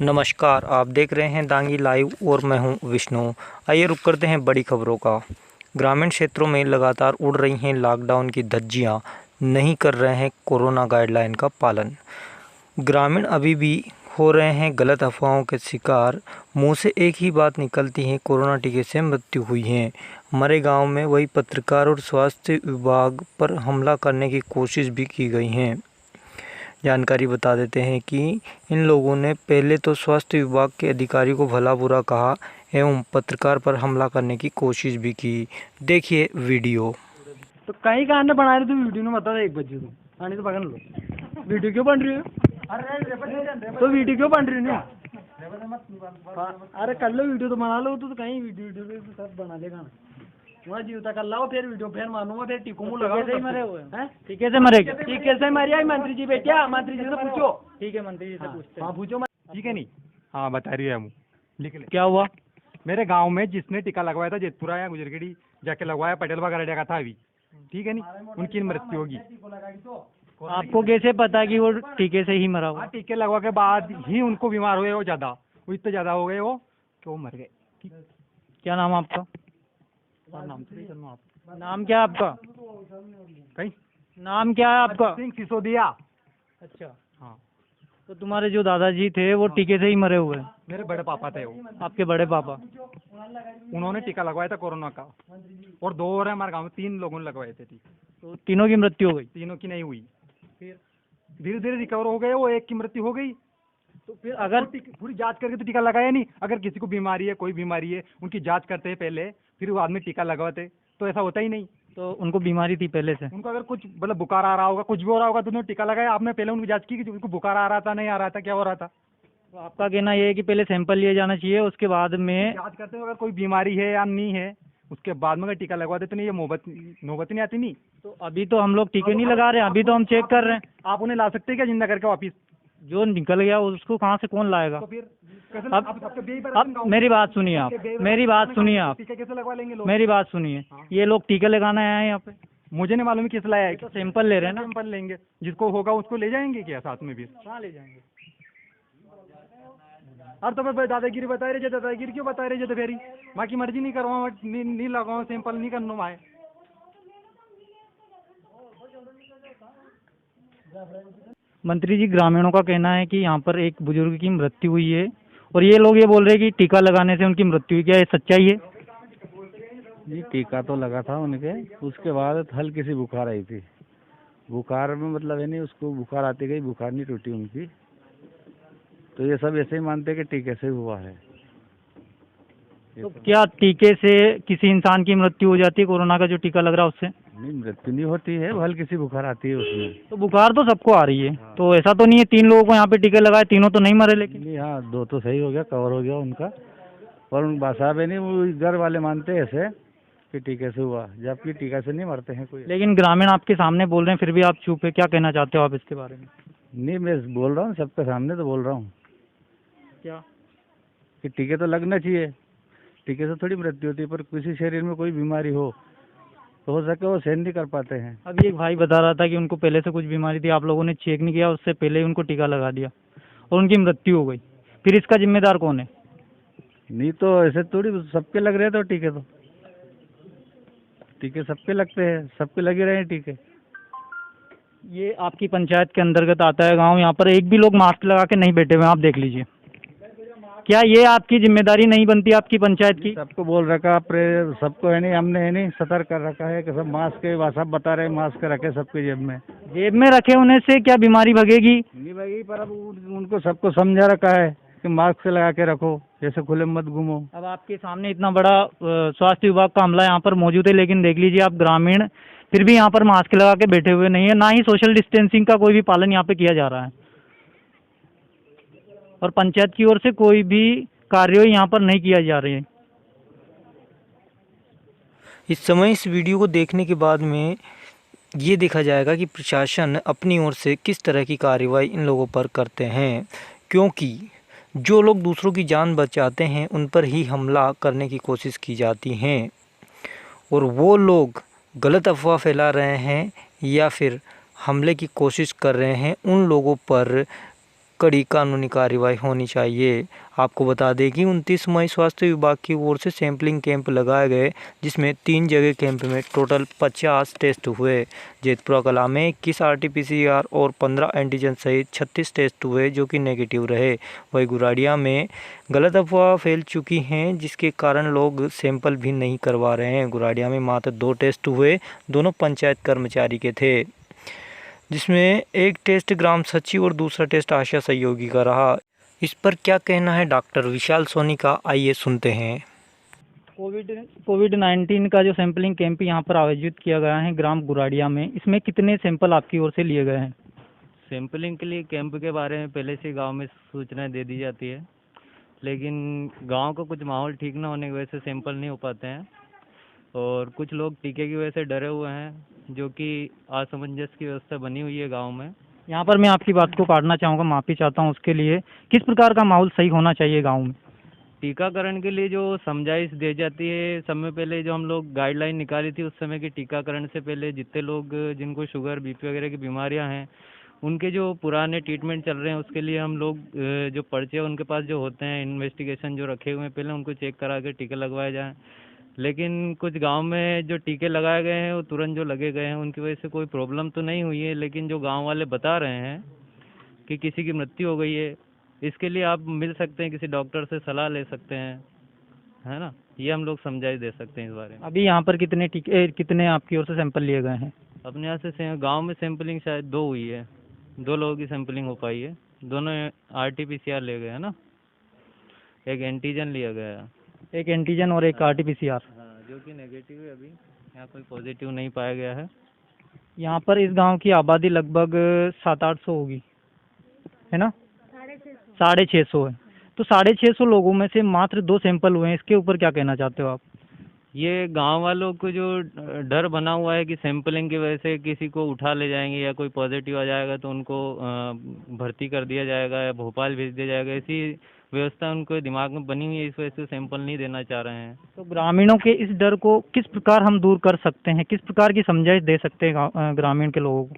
नमस्कार, आप देख रहे हैं दांगी लाइव और मैं हूं विष्णु। आइए रुक करते हैं बड़ी खबरों का। ग्रामीण क्षेत्रों में लगातार उड़ रही हैं लॉकडाउन की धज्जियां, नहीं कर रहे हैं कोरोना गाइडलाइन का पालन। ग्रामीण अभी भी हो रहे हैं गलत अफवाहों के शिकार। मुंह से एक ही बात निकलती है, कोरोना टीके से मृत्यु हुई है। हमारे गाँव में वही पत्रकार और स्वास्थ्य विभाग पर हमला करने की कोशिश भी की गई है। जानकारी बता देते हैं कि इन लोगों ने पहले तो स्वास्थ्य विभाग के अधिकारी को भला बुरा कहा एवं पत्रकार पर हमला करने की कोशिश भी की। देखिए वीडियो। तो कहीं का बना रहे, तू वीडियो में बता दे 1 बजे तू आने तो पकड़ लो। वीडियो क्यों बन रही है? तो वीडियो क्यों बन रही है? अरे कर लो वीडियो तो बना लो। तो कहीं वीडियो सब बना लेगा ना। वहाँ जीवता कर लाओ, फिर वीडियो फिर मानूंगा, फिर टीकू मुँह लगाओ। कैसे मरे हुए हैं? टीके से मरे? टीके से मरिया मंत्री जी बेटिया, मंत्री जी से पूछो। ठीक है, मंत्री जी से पूछते हैं। हाँ पूछो। ठीक है नहीं? हाँ बता रही है। लिख ले। क्या हुआ? मेरे गांव में जिसने टीका लगवाया था जेतपुरा या गुजरगेड़ी जाके लगवाया, पटेल वगैरह का था अभी, ठीक है नहीं, उनकी मृत्यु होगी। आपको कैसे पता कि वो टीके से ही मरा हुआ? टीके लगवा के बाद ही उनको बीमार हुए, वो इतने ज्यादा हो गए वो कि वो मर गए। क्या नाम आपका? नाम क्या है आपका? कहीं नाम क्या है आपका? सिंह सिसोदिया। अच्छा हाँ। तो तुम्हारे जो दादाजी थे वो टीके से ही मरे हुए हैं? मेरे बड़े पापा थे वो। आपके बड़े पापा? उन्होंने टीका लगवाया था कोरोना का, और 2 और हमारे गाँव में 3 लोगों ने लगवाए थे टीके। तो तीनों की मृत्यु हो गई? तीनों की नहीं हुई, फिर धीरे धीरे रिकवर हो गए। वो एक की मृत्यु हो गई। तो फिर अगर पूरी जांच करके तो टीका लगाया नहीं। अगर किसी को बीमारी है, कोई बीमारी है, उनकी जांच करते हैं पहले, फिर वो आदमी टीका लगवाते, तो ऐसा होता ही नहीं। तो उनको बीमारी थी पहले से? उनको अगर कुछ मतलब बुखार आ रहा होगा, कुछ भी हो रहा होगा, तो उन्होंने टीका लगाया। आपने पहले उनकी जांच की कि उनको बुखार आ रहा था, नहीं आ रहा था, क्या हो रहा था? तो आपका कहना ये है कि पहले सैंपल लिए जाना चाहिए, उसके बाद में जांच करते हो अगर कोई बीमारी है या नहीं है, उसके बाद में अगर टीका लगवा देते, नहीं ये नौबत नहीं आती। नहीं तो अभी तो हम लोग टीके नहीं लगा रहे हैं, अभी तो हम चेक कर रहे हैं। आप उन्हें ला सकते हैं क्या जिंदा करके वापिस? जो निकल गया उसको कहाँ से कौन लाएगा? तो फिर अब मेरी बात सुनिए आप, मेरी बात सुनिए आप, टीका कैसे लगवा लेंगे लोग? मेरी बात सुनिए। ये लोग टीके लगाने आए हैं यहाँ पे? मुझे नहीं मालूम किस लाया है। तो सैंपल ले रहे हैं ना? सैंपल लेंगे, जिसको होगा उसको ले जाएंगे क्या साथ में भी? कहाँ ले जाएंगे? अब तो मैं दादागिरी बता रहे थे। दादागिरी क्यों बता रहे थे? फेरी माँ की मर्जी नहीं करवाऊँ, नहीं लगाऊँ, सैंपल नहीं करना माए। मंत्री जी, ग्रामीणों का कहना है कि यहाँ पर एक बुजुर्ग की मृत्यु हुई है और ये लोग ये बोल रहे हैं कि टीका लगाने से उनकी मृत्यु हुई। क्या ये सच्चाई है? जी टीका तो लगा था उनके, उसके बाद हल्की सी बुखार आई थी। बुखार में मतलब है नहीं, उसको बुखार आती गई, बुखार नहीं टूटी उनकी। तो ये सब ऐसे ही मानते हैं कि टीके से हुआ है। तो क्या टीके से किसी इंसान की मृत्यु हो जाती है? कोरोना का जो टीका लग रहा है उससे? नहीं, मृत्यु नहीं होती है, वो हल्की सी बुखार आती है उसमें। तो बुखार तो सबको आ रही है, तो ऐसा तो नहीं है 3 लोगों को यहाँ पे टीके लगाए, तीनों तो नहीं मरे? लेकिन नहीं, हाँ 2 तो सही हो गया, कवर हो गया उनका। और उन साहब है नहीं, वो घर वाले मानते हैं ऐसे कि टीके से हुआ, जबकि टीका से नहीं मरते हैं कोई। लेकिन ग्रामीण आपके सामने बोल रहे हैं, फिर भी आप चुप है। क्या कहना चाहते हो आप इसके बारे में? नहीं, मैं बोल रहा हूँ सबके सामने, तो बोल रहा हूँ क्या? कि टीके तो लगना चाहिए। टीके से थोड़ी मृत्यु होती है, पर किसी शरीर में कोई बीमारी हो तो हो सके वो सहन नहीं कर पाते हैं। अभी एक भाई बता रहा था कि उनको पहले से कुछ बीमारी थी, आप लोगों ने चेक नहीं किया, उससे पहले ही उनको टीका लगा दिया और उनकी मृत्यु हो गई। फिर इसका जिम्मेदार कौन है? नहीं तो ऐसे थोड़ी सबके लग रहे हैं, तो टीके सबके लगते हैं, सबके लगे रहे हैं टीके। ये आपकी पंचायत के अंतर्गत आता है गाँव, यहाँ पर एक भी लोग मास्क लगा के नहीं बैठे हुए, आप देख लीजिए। क्या ये आपकी जिम्मेदारी नहीं बनती आपकी पंचायत की? सबको बोल रखा, सबको है नहीं, हमने है नहीं सतर्क कर रखा है कि सब मास्क के, सब बता रहे मास्क रखे सबके जेब में रखे होने से क्या बीमारी भगेगी? नहीं भाई, पर अब उनको सबको समझा रखा है कि मास्क से लगा के रखो, जैसे खुले मत घूमो। अब आपके सामने इतना बड़ा स्वास्थ्य विभाग का अमला यहाँ पर मौजूद है, लेकिन देख लीजिए आप, ग्रामीण फिर भी यहाँ पर मास्क लगा के बैठे हुए नहीं है, ना ही सोशल डिस्टेंसिंग का कोई भी पालन यहाँ पे किया जा रहा है और पंचायत की ओर से कोई भी कार्रवाई यहाँ पर नहीं किया जा रही है। इस समय इस वीडियो को देखने के बाद में ये देखा जाएगा कि प्रशासन अपनी ओर से किस तरह की कार्रवाई इन लोगों पर करते हैं, क्योंकि जो लोग दूसरों की जान बचाते हैं उन पर ही हमला करने की कोशिश की जाती है और वो लोग गलत अफवाह फैला रहे हैं या फिर हमले की कोशिश कर रहे हैं, उन लोगों पर कड़ी कानूनी कार्रवाई होनी चाहिए। आपको बता दें कि 29 मई स्वास्थ्य विभाग की ओर से सैंपलिंग कैंप लगाए गए, जिसमें 3 जगह कैंप में टोटल 50 टेस्ट हुए। जेतपुरा कला में 21 RT-PCR और 15 एंटीजन सहित 36 टेस्ट हुए, जो कि नेगेटिव रहे। वहीं गुराड़िया में गलत अफवाह फैल चुकी हैं, जिसके कारण लोग सैंपल भी नहीं करवा रहे हैं। गुराड़िया में मात्र 2 टेस्ट हुए, दोनों पंचायत कर्मचारी के थे, जिसमें एक टेस्ट ग्राम सचिव और दूसरा टेस्ट आशा सहयोगी का रहा। इस पर क्या कहना है डॉक्टर विशाल सोनी का, आइए सुनते हैं। कोविड-19 का जो सैंपलिंग कैंप यहाँ पर आयोजित किया गया है ग्राम गुराड़िया में, इसमें कितने सैंपल आपकी ओर से लिए गए हैं? सैंपलिंग के लिए कैंप के बारे में पहले से गांव में सूचना दे दी जाती है, लेकिन गांव का कुछ माहौल ठीक ना होने की वजह से सैंपल नहीं हो पाते हैं और कुछ लोग टीके की वजह से डरे हुए हैं, जो कि असमंजस की व्यवस्था बनी हुई है गांव में। यहाँ पर मैं आपकी बात को काटना चाहूँगा, माफ़ी चाहता हूँ उसके लिए। किस प्रकार का माहौल सही होना चाहिए गाँव में? टीकाकरण के लिए जो समझाइश दी जाती है, समय पहले जो हम लोग गाइडलाइन निकाली थी, उस समय के टीकाकरण से पहले जितने लोग जिनको शुगर बीपी वगैरह की बीमारियां हैं, उनके जो पुराने ट्रीटमेंट चल रहे हैं, उसके लिए हम लोग जो पर्चे उनके पास जो होते हैं, इन्वेस्टिगेशन जो रखे हुए हैं, पहले उनको चेक करा के टीके लगवाए जाएँ। लेकिन कुछ गांव में जो टीके लगाए गए हैं वो तुरंत जो लगे गए हैं, उनकी वजह से कोई प्रॉब्लम तो नहीं हुई है, लेकिन जो गांव वाले बता रहे हैं कि किसी की मृत्यु हो गई है, इसके लिए आप मिल सकते हैं, किसी डॉक्टर से सलाह ले सकते हैं, है ना। ये हम लोग समझाइश दे सकते हैं इस बारे में। अभी यहाँ पर कितने आपकी ओर से सैंपल लिए गए हैं? अपने यहाँ से गांव में सैंपलिंग शायद 2 हुई है, 2 लोगों की सैंपलिंग हो पाई है। दोनों RT-PCR ले गए हैं ना, एक एंटीजन लिया गया है। एक एंटीजन और एक RT-PCR। हाँ, जो कि नेगेटिव है, अभी यहाँ कोई पॉजिटिव नहीं पाया गया है। यहाँ पर इस गांव की आबादी लगभग 700-800 होगी, है ना? 650 है। तो 650 लोगों में से मात्र 2 सैंपल हुए हैं, इसके ऊपर क्या कहना चाहते हो आप? ये गांव वालों को जो डर बना हुआ है कि सैंपलिंग की वजह से किसी को उठा ले जाएंगे या कोई पॉजिटिव आ जाएगा तो उनको भर्ती कर दिया जाएगा या भोपाल भेज दिया जाएगा, ऐसी व्यवस्था उनको दिमाग में बनी हुई है, इस वजह से सैंपल नहीं देना चाह रहे हैं। तो ग्रामीणों के इस डर को किस प्रकार हम दूर कर सकते हैं, किस प्रकार की समझाइश दे सकते हैं ग्रामीण के लोगों को?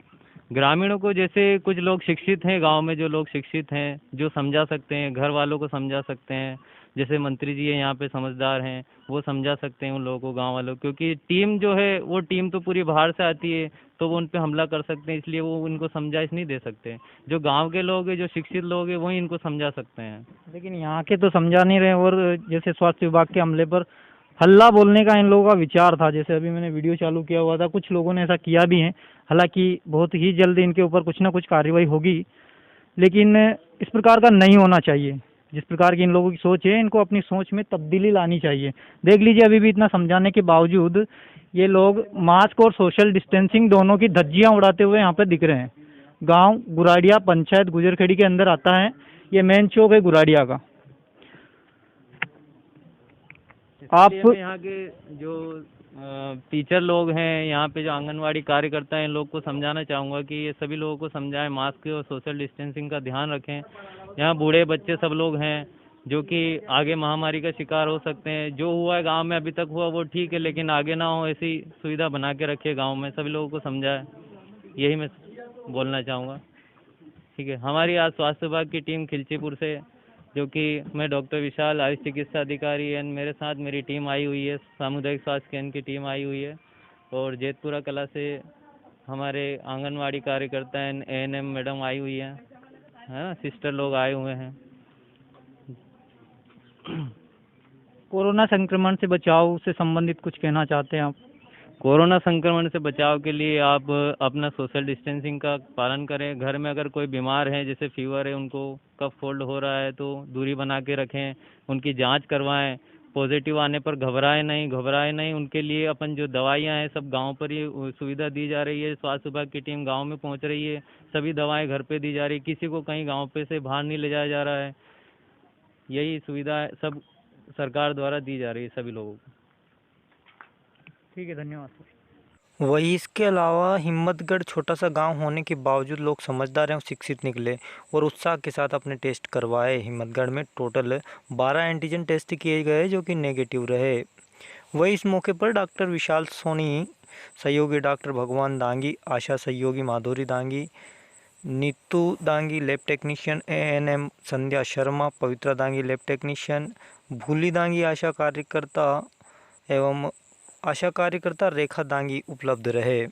ग्रामीणों को, जैसे कुछ लोग शिक्षित हैं गांव में, जो लोग शिक्षित हैं जो समझा सकते हैं, घर वालों को समझा सकते हैं, जैसे मंत्री जी हैं यहाँ पे समझदार हैं, वो समझा सकते हैं उन लोगों को, गांव वालों को, क्योंकि टीम जो है वो टीम तो पूरी बाहर से आती है, तो वो उन पे हमला कर सकते हैं, इसलिए वो उनको समझाइश नहीं दे सकते। जो गांव के लोग हैं, जो शिक्षित लोग हैं, वही इनको समझा सकते हैं। लेकिन यहाँ के तो समझा नहीं रहे, और जैसे स्वास्थ्य विभाग के हमले पर हल्ला बोलने का इन लोगों का विचार था। जैसे अभी मैंने वीडियो चालू किया हुआ था, कुछ लोगों ने ऐसा किया भी है। हालांकि बहुत ही जल्द इनके ऊपर कुछ ना कुछ कार्रवाई होगी, लेकिन इस प्रकार का नहीं होना चाहिए। जिस प्रकार की इन लोगों की सोच है, इनको अपनी सोच में तब्दीली लानी चाहिए। देख लीजिए, अभी भी इतना समझाने के बावजूद ये लोग मास्क और सोशल डिस्टेंसिंग दोनों की धज्जियां उड़ाते हुए यहाँ पर दिख रहे हैं। गांव गुराड़िया पंचायत गुजरखेड़ी के अंदर आता है, ये मेन चौक है गुराड़िया का। आप यहाँ के जो टीचर लोग हैं, यहाँ पे जो आंगनवाड़ी कार्यकर्ता हैं, इन लोग को समझाना चाहूँगा कि ये सभी लोगों को समझाएं, मास्क और सोशल डिस्टेंसिंग का ध्यान रखें। यहाँ बूढ़े बच्चे सब लोग हैं जो कि आगे महामारी का शिकार हो सकते हैं। जो हुआ है गांव में, अभी तक हुआ वो ठीक है, लेकिन आगे ना हो ऐसी सुविधा बना के रखिए गांव में, सभी लोगों को समझाएं, यही मैं बोलना चाहूँगा। ठीक है। हमारी आज स्वास्थ्य विभाग की टीम खिलचीपुर से, जो कि मैं डॉक्टर विशाल, आयुष चिकित्सा अधिकारी, एंड मेरे साथ मेरी टीम आई हुई है, सामुदायिक स्वास्थ्य केंद्र की टीम आई हुई है, और जेतपुरा कला से हमारे आंगनवाड़ी कार्यकर्ता एंड ANM मैडम आई हुई है ना, सिस्टर लोग आए हुए हैं। कोरोना संक्रमण से बचाव से संबंधित कुछ कहना चाहते हैं आप? कोरोना संक्रमण से बचाव के लिए आप अपना सोशल डिस्टेंसिंग का पालन करें। घर में अगर कोई बीमार है, जैसे फीवर है, उनको कफ कोल्ड हो रहा है, तो दूरी बना के रखें, उनकी जांच करवाएं। पॉजिटिव आने पर घबराए नहीं। उनके लिए अपन जो दवाइयां हैं सब गांव पर ही सुविधा दी जा रही है। स्वास्थ्य विभाग की टीम गांव में पहुंच रही है, सभी दवाएं घर पे दी जा रही है, किसी को कहीं गाँव पे से बाहर नहीं ले जाया जा रहा है। यही सुविधा सब सरकार द्वारा दी जा रही है सभी लोगों को। ठीक है, धन्यवाद सर। वही इसके अलावा हिम्मतगढ़ छोटा सा गांव होने के बावजूद लोग समझदार एवं शिक्षित निकले और उत्साह के साथ अपने टेस्ट करवाए। हिम्मतगढ़ में टोटल 12 एंटीजन टेस्ट किए गए, जो कि नेगेटिव रहे। वही इस मौके पर डॉक्टर विशाल सोनी, सहयोगी डॉक्टर भगवान दांगी, आशा सहयोगी Madhuri Dangi, Neetu Dangi lab technician, ANM Sandhya Sharma, Pavitra Dangi lab technician, Bhuli Dangi आशा कार्यकर्ता एवं आशा कार्यकर्ता रेखा दांगी उपलब्ध रहे।